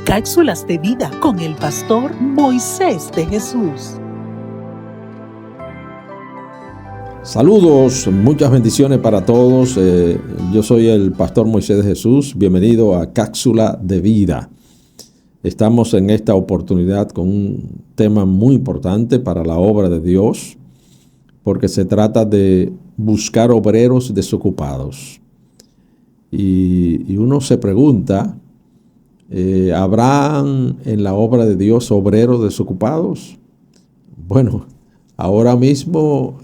Cápsulas de vida con el pastor Moisés de Jesús. Saludos, muchas bendiciones para todos. Yo soy el pastor Moisés de Jesús. Bienvenido a Cápsula de Vida. Estamos en esta oportunidad con un tema muy importante para la obra de Dios, porque se trata de buscar obreros desocupados. Y uno se pregunta, ¿habrán en la obra de Dios obreros desocupados? Bueno, ahora mismo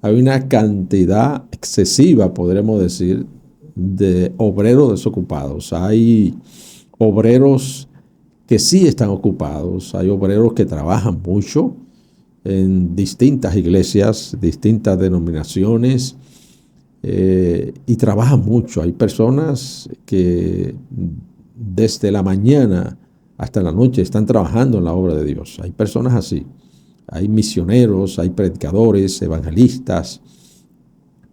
hay una cantidad excesiva, podremos decir, de obreros desocupados. Hay obreros que sí están ocupados, hay obreros que trabajan mucho en distintas iglesias, distintas denominaciones, y trabajan mucho. Hay personas que desde la mañana hasta la noche están trabajando en la obra de Dios. Hay personas así. Hay misioneros, hay predicadores, evangelistas,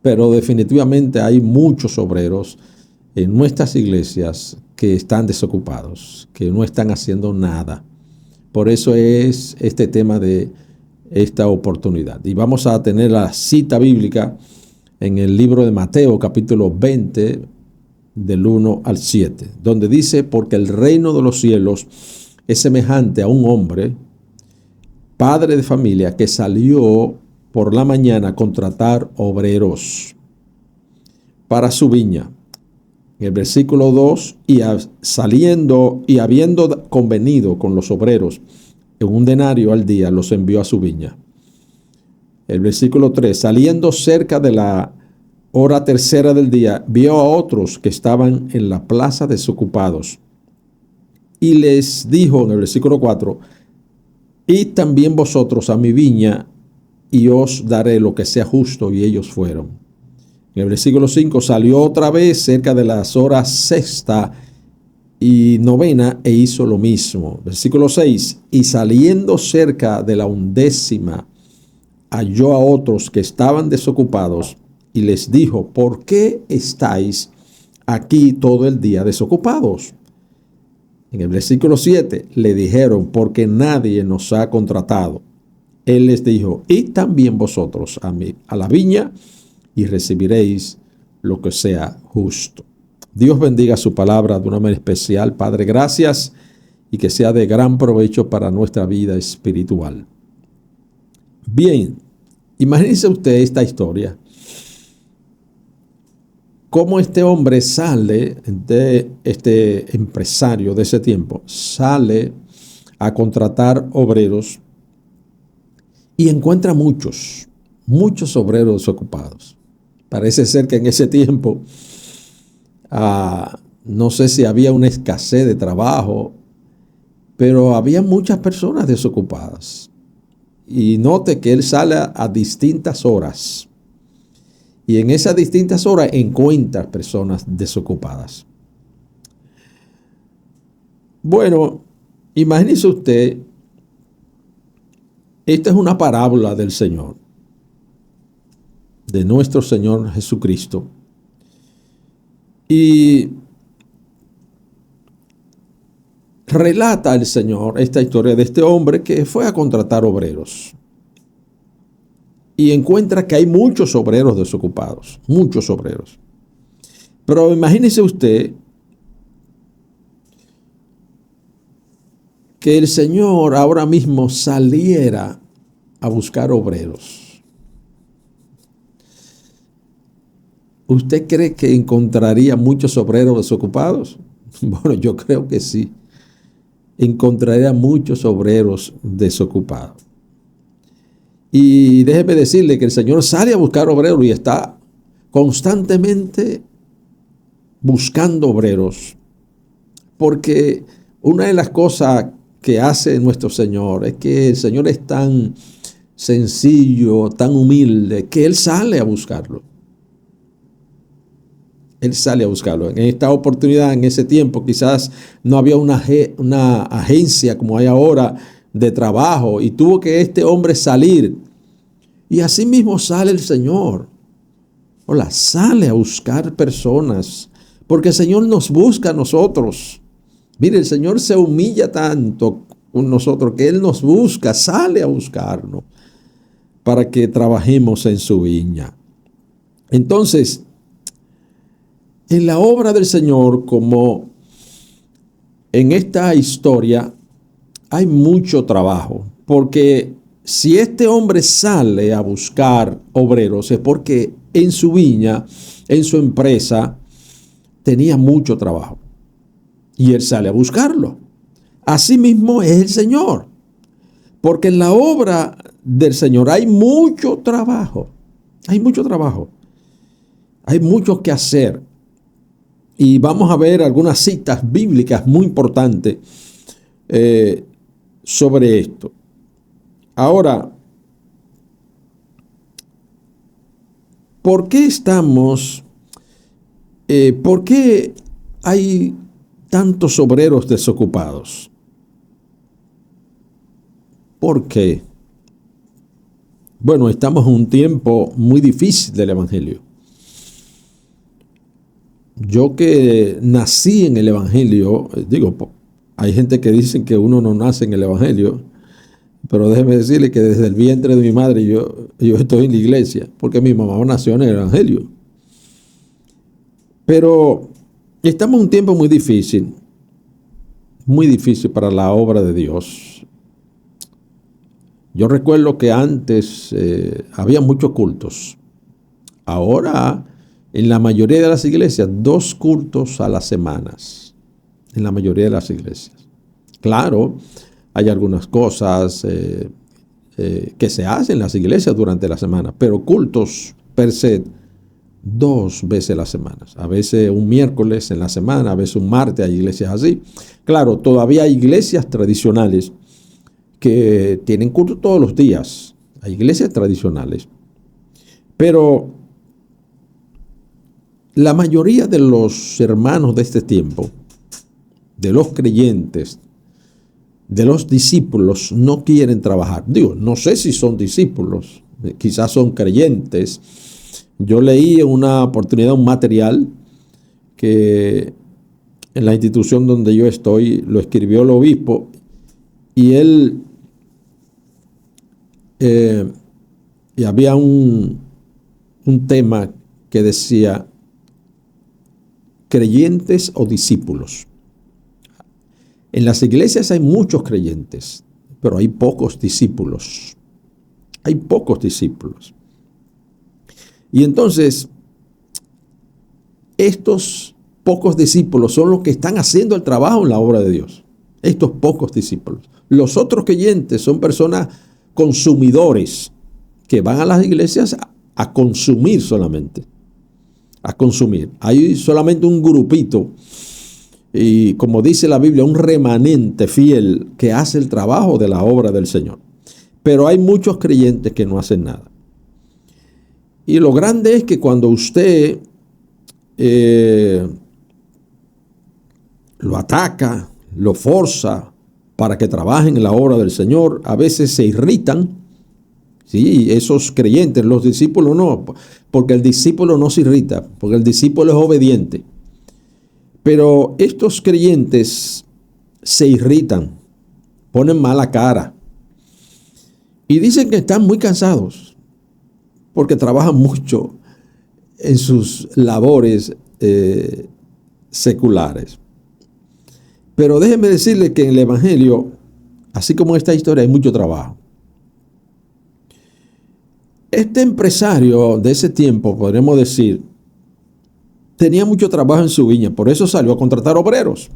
pero definitivamente hay muchos obreros en nuestras iglesias que están desocupados, que no están haciendo nada. Por eso es este tema de esta oportunidad. Y vamos a tener la cita bíblica en el libro de Mateo, capítulo 20, del 1 al 7, donde dice: porque el reino de los cielos es semejante a un hombre, padre de familia, que salió por la mañana a contratar obreros para su viña. En el versículo 2, saliendo y habiendo convenido con los obreros en un denario al día, los envió a su viña. El versículo 3, saliendo cerca de la hora tercera del día, vio a otros que estaban en la plaza desocupados y les dijo en el versículo 4: id también vosotros a mi viña y os daré lo que sea justo. Y ellos fueron. En el versículo 5, salió otra vez cerca de las horas sexta y novena e hizo lo mismo. Versículo 6, y saliendo cerca de la 11ª, halló a otros que estaban desocupados y les dijo: ¿por qué estáis aquí todo el día desocupados? En el versículo 7 le dijeron: porque nadie nos ha contratado. Él les dijo: id también vosotros a la viña y recibiréis lo que sea justo. Dios bendiga su palabra de una manera especial. Padre, gracias, y que sea de gran provecho para nuestra vida espiritual. Bien, imagínese usted esta historia. Cómo este hombre sale, este empresario de ese tiempo, sale a contratar obreros y encuentra muchos obreros desocupados. Parece ser que en ese tiempo, no sé si había una escasez de trabajo, pero había muchas personas desocupadas. Y note que él sale a distintas horas. Y en esas distintas horas encuentra personas desocupadas. Bueno, imagínese usted, esta es una parábola del Señor, de nuestro Señor Jesucristo. Y relata el Señor esta historia de este hombre que fue a contratar obreros. Y encuentra que hay muchos obreros desocupados, muchos obreros. Pero imagínese usted que el Señor ahora mismo saliera a buscar obreros. ¿Usted cree que encontraría muchos obreros desocupados? Bueno, yo creo que sí. Encontraría muchos obreros desocupados. Y déjeme decirle que el Señor sale a buscar obreros y está constantemente buscando obreros. Porque una de las cosas que hace nuestro Señor es que el Señor es tan sencillo, tan humilde, que Él sale a buscarlo. Él sale a buscarlo. En esta oportunidad, en ese tiempo, quizás no había una agencia como hay ahora de trabajo, y tuvo que este hombre salir. Y así mismo sale el Señor. Sale a buscar personas, porque el Señor nos busca a nosotros. Mire, el Señor se humilla tanto con nosotros que Él nos busca, sale a buscarnos para que trabajemos en su viña. Entonces, en la obra del Señor, como en esta historia, hay mucho trabajo, porque si este hombre sale a buscar obreros es porque en su viña, en su empresa, tenía mucho trabajo. Y él sale a buscarlo. Asimismo es el Señor. Porque en la obra del Señor hay mucho trabajo. Hay mucho trabajo. Hay mucho que hacer. Y vamos a ver algunas citas bíblicas muy importantes sobre esto. Ahora, ¿por qué por qué hay tantos obreros desocupados? ¿Por qué? Bueno, estamos en un tiempo muy difícil del Evangelio. Yo que nací en el Evangelio, hay gente que dice que uno no nace en el Evangelio, pero déjeme decirle que desde el vientre de mi madre yo estoy en la iglesia, porque mi mamá nació en el Evangelio. Pero estamos en un tiempo muy difícil para la obra de Dios. Yo recuerdo que antes había muchos cultos. Ahora, en la mayoría de las iglesias, 2 cultos a las semanas. En la mayoría de las iglesias. Claro, hay algunas cosas que se hacen en las iglesias durante la semana, pero cultos per se 2 veces a la semana. A veces un miércoles en la semana, a veces un martes, hay iglesias así. Claro, todavía hay iglesias tradicionales que tienen culto todos los días. Hay iglesias tradicionales. Pero la mayoría de los hermanos de este tiempo, de los creyentes, de los discípulos, no quieren trabajar. No sé si son discípulos, quizás son creyentes. Yo leí en una oportunidad un material que en la institución donde yo estoy lo escribió el obispo, y él y había un tema que decía creyentes o discípulos. En las iglesias hay muchos creyentes, pero hay pocos discípulos. Hay pocos discípulos. Y entonces, estos pocos discípulos son los que están haciendo el trabajo en la obra de Dios. Estos pocos discípulos. Los otros creyentes son personas consumidores que van a las iglesias a consumir solamente. A consumir. Hay solamente un grupito, y como dice la Biblia, un remanente fiel que hace el trabajo de la obra del Señor. Pero hay muchos creyentes que no hacen nada. Y lo grande es que cuando usted lo ataca, lo forza para que trabajen en la obra del Señor, a veces se irritan. Sí, esos creyentes, los discípulos no, porque el discípulo no se irrita, porque el discípulo es obediente. Pero estos creyentes se irritan, ponen mala cara y dicen que están muy cansados porque trabajan mucho en sus labores seculares. Pero déjenme decirle que en el Evangelio, así como en esta historia, hay mucho trabajo. Este empresario de ese tiempo, podríamos decir, tenía mucho trabajo en su viña, por eso salió a contratar obreros.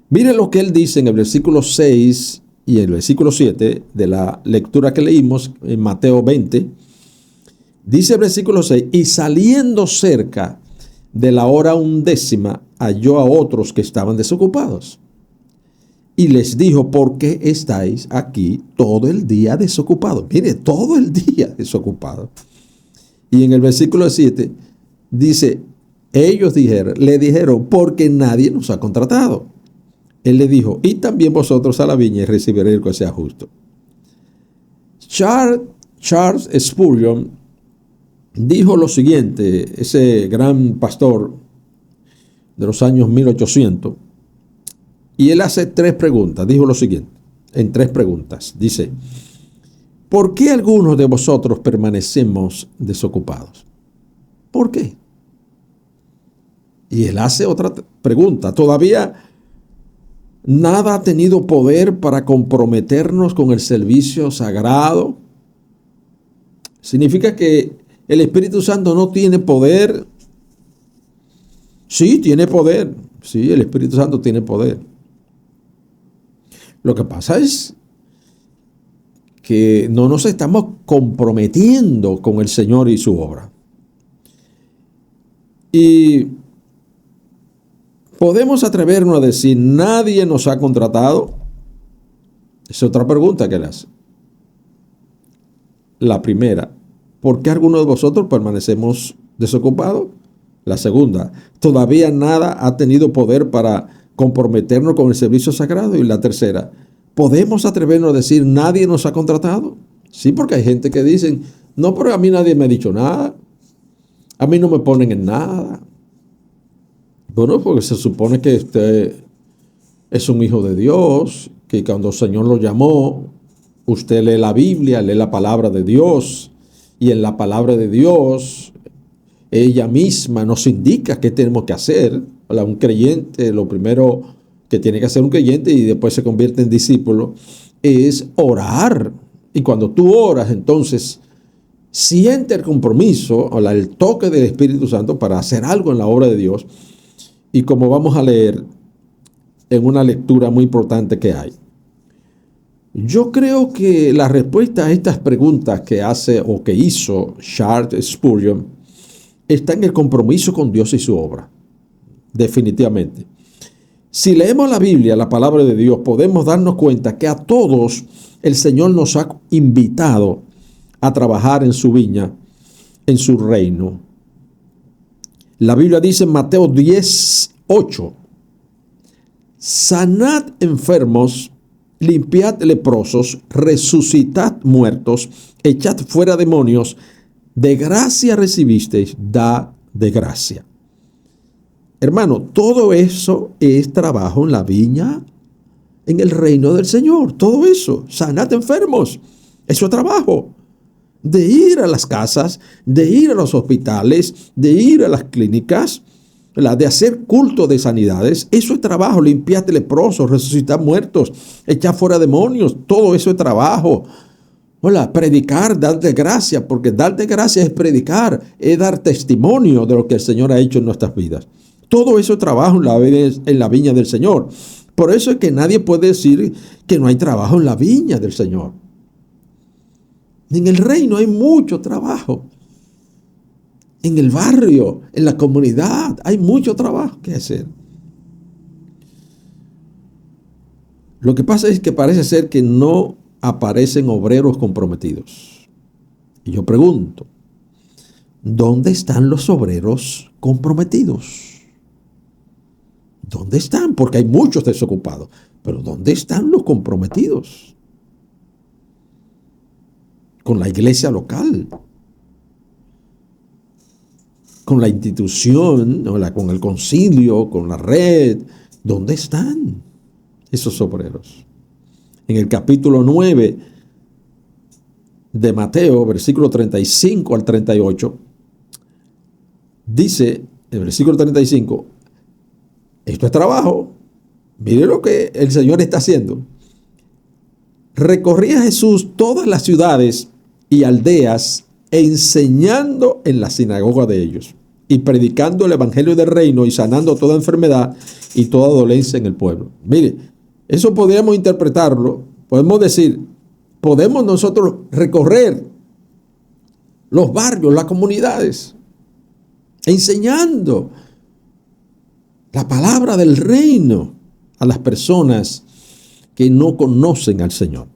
Miren lo que él dice en el versículo 6 y el versículo 7 de la lectura que leímos en Mateo 20. Dice el versículo 6, y saliendo cerca de la hora 11, halló a otros que estaban desocupados. Y les dijo, ¿por qué estáis aquí todo el día desocupados? Mire, todo el día desocupados. Y en el versículo 7 dice, ellos le dijeron, porque nadie nos ha contratado. Él le dijo, y también vosotros a la viña y recibiréis el que sea justo. Charles Spurgeon dijo lo siguiente, ese gran pastor de los años 1800, Y él hace tres preguntas. Dijo lo siguiente, en tres preguntas. Dice, ¿por qué algunos de vosotros permanecemos desocupados? ¿Por qué? Y él hace otra pregunta. ¿Todavía nada ha tenido poder para comprometernos con el servicio sagrado? ¿Significa que el Espíritu Santo no tiene poder? Sí, tiene poder. Sí, el Espíritu Santo tiene poder. Lo que pasa es que no nos estamos comprometiendo con el Señor y su obra. Y podemos atrevernos a decir, nadie nos ha contratado. Es otra pregunta que le hace. La primera, ¿por qué algunos de vosotros permanecemos desocupados? La segunda, ¿todavía nada ha tenido poder para comprometernos con el servicio sagrado? Y la tercera, ¿podemos atrevernos a decir, nadie nos ha contratado? Sí, porque hay gente que dicen, no, pero a mí nadie me ha dicho nada. A mí no me ponen en nada. Bueno, porque se supone que usted es un hijo de Dios, que cuando el Señor lo llamó, usted lee la Biblia, lee la palabra de Dios, y en la palabra de Dios, ella misma nos indica qué tenemos que hacer. Un creyente, lo primero que tiene que hacer un creyente y después se convierte en discípulo, es orar. Y cuando tú oras, entonces siente el compromiso o el toque del Espíritu Santo para hacer algo en la obra de Dios. Y como vamos a leer en una lectura muy importante que hay, yo creo que la respuesta a estas preguntas que hace o que hizo Charles Spurgeon está en el compromiso con Dios y su obra. Definitivamente. Si leemos la Biblia, la palabra de Dios, podemos darnos cuenta que a todos el Señor nos ha invitado a trabajar en su viña, en su reino. La Biblia dice en Mateo 10:8, sanad enfermos, limpiad leprosos, resucitad muertos, echad fuera demonios, de gracia recibisteis, da de gracia. Hermano, todo eso es trabajo en la viña, en el reino del Señor. Todo eso, sanad enfermos, eso es trabajo. De ir a las casas, de ir a los hospitales, de ir a las clínicas, de hacer culto de sanidades, eso es trabajo. Limpiar leprosos, resucitar muertos, echar fuera demonios, todo eso es trabajo. Predicar, dar de gracia, porque dar de gracia es predicar, es dar testimonio de lo que el Señor ha hecho en nuestras vidas. Todo eso es trabajo en la viña del Señor. Por eso es que nadie puede decir que no hay trabajo en la viña del Señor. En el reino hay mucho trabajo. En el barrio, en la comunidad, hay mucho trabajo que hacer. Lo que pasa es que parece ser que no aparecen obreros comprometidos. Y yo pregunto, ¿dónde están los obreros comprometidos? ¿Dónde están? Porque hay muchos desocupados. Pero ¿dónde están los comprometidos? Con la iglesia local, con la institución, con el concilio, con la red. ¿Dónde están esos obreros? En el capítulo 9 de Mateo, versículo 35 al 38, dice, el versículo 35, esto es trabajo. Mire lo que el Señor está haciendo. Recorría Jesús todas las ciudades y aldeas, enseñando en la sinagoga de ellos, y predicando el evangelio del reino y sanando toda enfermedad y toda dolencia en el pueblo. Mire, eso podríamos interpretarlo, podemos decir, podemos nosotros recorrer los barrios, las comunidades, enseñando la palabra del reino a las personas que no conocen al Señor.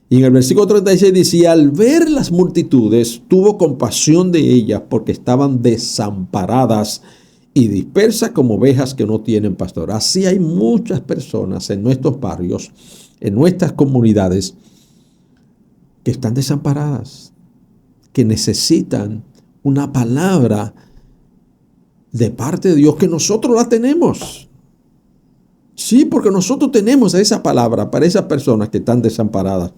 Y en el versículo 36 dice, y al ver las multitudes, tuvo compasión de ellas porque estaban desamparadas y dispersas como ovejas que no tienen pastor. Así hay muchas personas en nuestros barrios, en nuestras comunidades, que están desamparadas, que necesitan una palabra de parte de Dios, que nosotros la tenemos. Sí, porque nosotros tenemos esa palabra para esas personas que están desamparadas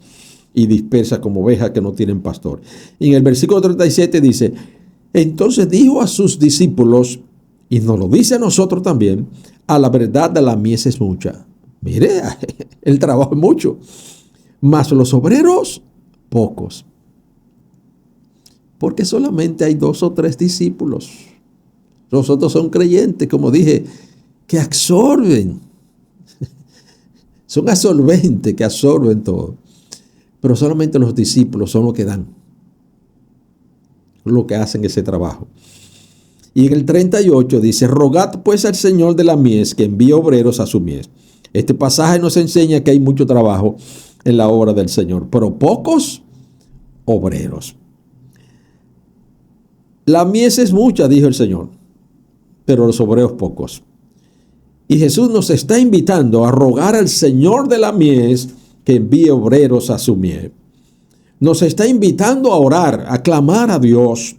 y dispersas como ovejas que no tienen pastor. Y en el versículo 37 dice, entonces dijo a sus discípulos, y nos lo dice a nosotros también, a la verdad de la mies es mucha. Mire, el trabajo es mucho, mas los obreros pocos. Porque solamente hay 2 o 3 discípulos. Los otros son creyentes, como dije, que absorben. Son absorbentes, que absorben todo. Pero solamente los discípulos son los que dan, los que hacen ese trabajo. Y en el 38 dice, rogad pues al Señor de la mies que envíe obreros a su mies. Este pasaje nos enseña que hay mucho trabajo en la obra del Señor, pero pocos obreros. La mies es mucha, dijo el Señor, pero los obreros pocos. Y Jesús nos está invitando a rogar al Señor de la mies que envíe obreros a su mies. Nos está invitando a orar, a clamar a Dios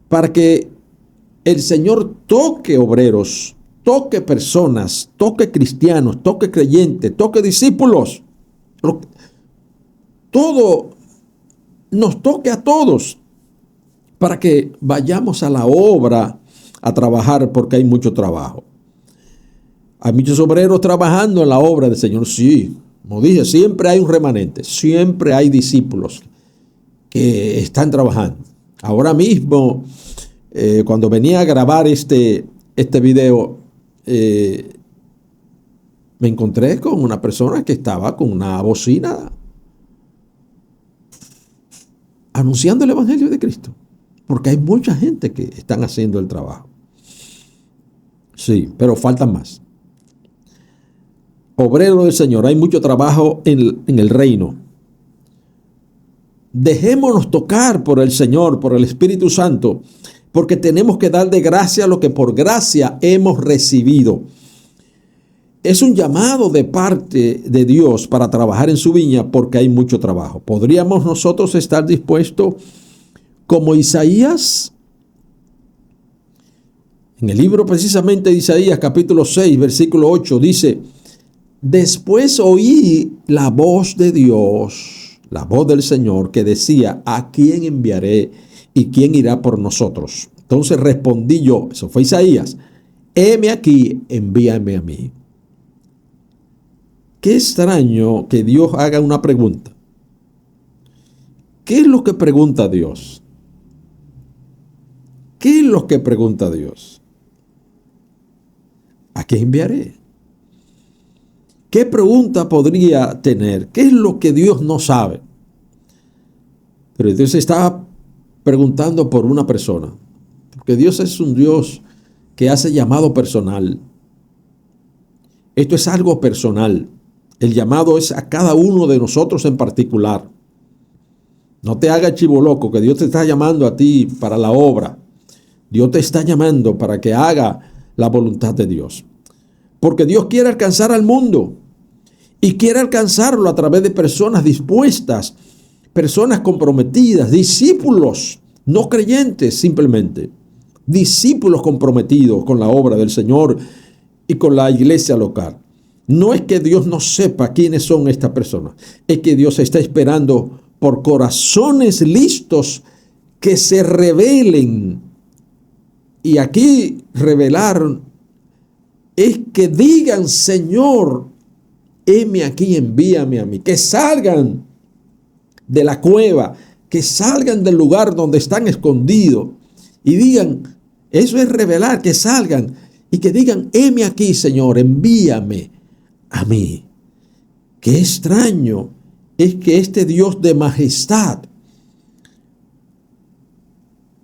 para que el Señor toque obreros, toque personas, toque cristianos, toque creyentes, toque discípulos. Todo nos toque a todos para que vayamos a la obra a trabajar, porque hay mucho trabajo. Hay muchos obreros trabajando en la obra del Señor, sí. Como dije, siempre hay un remanente, siempre hay discípulos que están trabajando. Ahora mismo, cuando venía a grabar este video, me encontré con una persona que estaba con una bocina anunciando el Evangelio de Cristo, porque hay mucha gente que están haciendo el trabajo. Sí, pero faltan más. Obrero del Señor, hay mucho trabajo en el reino. Dejémonos tocar por el Señor, por el Espíritu Santo, porque tenemos que dar de gracia lo que por gracia hemos recibido. Es un llamado de parte de Dios para trabajar en su viña, porque hay mucho trabajo. ¿Podríamos nosotros estar dispuestos como Isaías? En el libro precisamente de Isaías, capítulo 6, versículo 8, dice, después oí la voz de Dios, la voz del Señor, que decía, ¿a quién enviaré y quién irá por nosotros? Entonces respondí yo, eso fue Isaías, heme aquí, envíame a mí. Qué extraño que Dios haga una pregunta. ¿Qué es lo que pregunta Dios? ¿Qué es lo que pregunta Dios? ¿A quién enviaré? ¿Qué pregunta podría tener? ¿Qué es lo que Dios no sabe? Pero Dios estaba preguntando por una persona, porque Dios es un Dios que hace llamado personal. Esto es algo personal. El llamado es a cada uno de nosotros en particular. No te hagas chivo loco, que Dios te está llamando a ti para la obra. Dios te está llamando para que haga la voluntad de Dios. Porque Dios quiere alcanzar al mundo y quiere alcanzarlo a través de personas dispuestas, personas comprometidas, discípulos, no creyentes simplemente, discípulos comprometidos con la obra del Señor y con la iglesia local. No es que Dios no sepa quiénes son estas personas, es que Dios está esperando por corazones listos que se rebelen. Y aquí revelar es que digan, Señor, heme aquí, envíame a mí. Que salgan de la cueva, que salgan del lugar donde están escondidos y digan, eso es revelar, que salgan y que digan, heme aquí, Señor, envíame a mí. Qué extraño es que este Dios de majestad,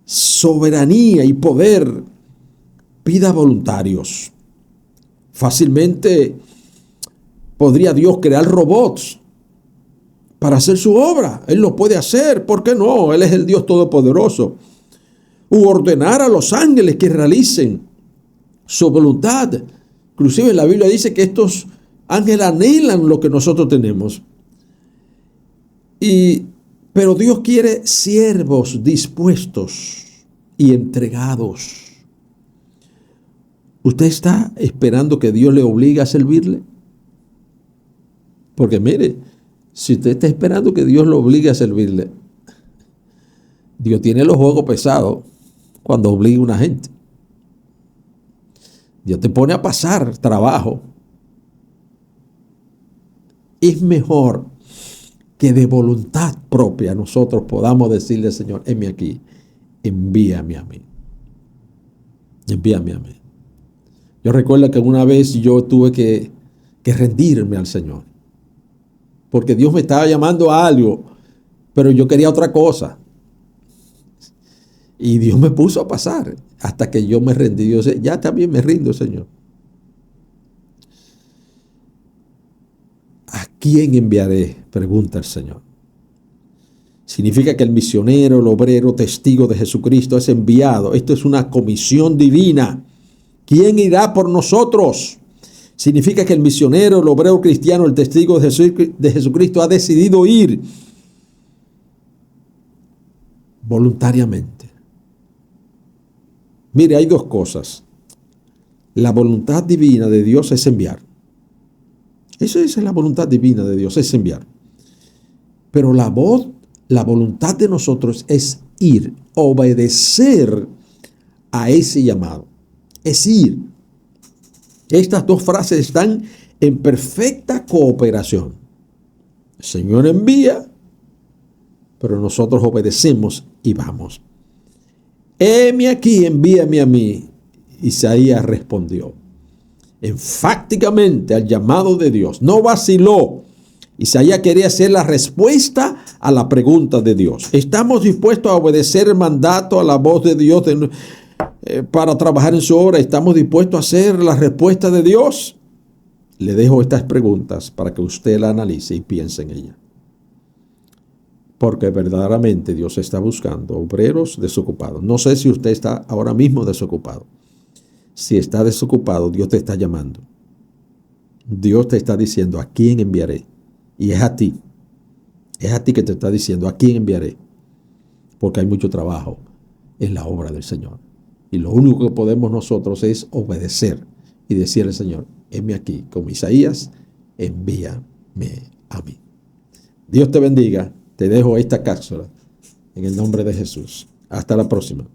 soberanía y poder pida voluntarios. Fácilmente podría Dios crear robots para hacer su obra. Él lo puede hacer, ¿por qué no? Él es el Dios todopoderoso. U ordenar a los ángeles que realicen su voluntad. Inclusive la Biblia dice que estos ángeles anhelan lo que nosotros tenemos. Pero Dios quiere siervos dispuestos y entregados. ¿Usted está esperando que Dios le obligue a servirle? Porque mire, si usted está esperando que Dios lo obligue a servirle, Dios tiene los juegos pesados cuando obliga a una gente. Dios te pone a pasar trabajo. Es mejor que de voluntad propia nosotros podamos decirle, Señor, heme aquí, envíame a mí. Envíame a mí. Yo recuerdo que una vez yo tuve que rendirme al Señor, porque Dios me estaba llamando a algo, pero yo quería otra cosa. Y Dios me puso a pasar hasta que yo me rendí. Yo sé, ya también me rindo, Señor. ¿A quién enviaré? Pregunta el Señor. Significa que el misionero, el obrero, testigo de Jesucristo es enviado. Esto es una comisión divina. ¿Quién irá por nosotros? Significa que el misionero, el obrero cristiano, el testigo de Jesucristo ha decidido ir voluntariamente. Mire, hay dos cosas. La voluntad divina de Dios es enviar. Esa es la voluntad divina de Dios, es enviar. Pero la voluntad de nosotros es ir, obedecer a ese llamado. Es ir. Estas dos frases están en perfecta cooperación. El Señor envía, pero nosotros obedecemos y vamos. Heme aquí, envíame a mí. Isaías respondió enfáticamente al llamado de Dios. No vaciló. Isaías quería hacer la respuesta a la pregunta de Dios. ¿Estamos dispuestos a obedecer el mandato, a la voz de Dios para trabajar en su obra? ¿Estamos dispuestos a hacer la respuesta de Dios? Le dejo estas preguntas para que usted la analice y piense en ella. Porque verdaderamente Dios está buscando obreros desocupados. No sé si usted está ahora mismo desocupado. Si está desocupado, Dios te está llamando. Dios te está diciendo, ¿a quién enviaré? Y es a ti. Es a ti que te está diciendo, ¿a quién enviaré? Porque hay mucho trabajo en la obra del Señor. Y lo único que podemos nosotros es obedecer y decirle al Señor, heme aquí, como Isaías, envíame a mí. Dios te bendiga. Te dejo esta cápsula en el nombre de Jesús. Hasta la próxima.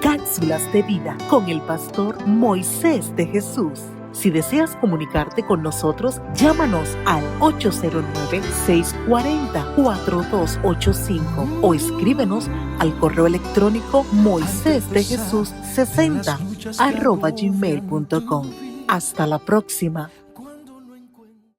Cápsulas de vida con el pastor Moisés de Jesús. Si deseas comunicarte con nosotros, llámanos al 809-640-4285 o escríbenos al correo electrónico moisesdejesus60@gmail.com. Hasta la próxima.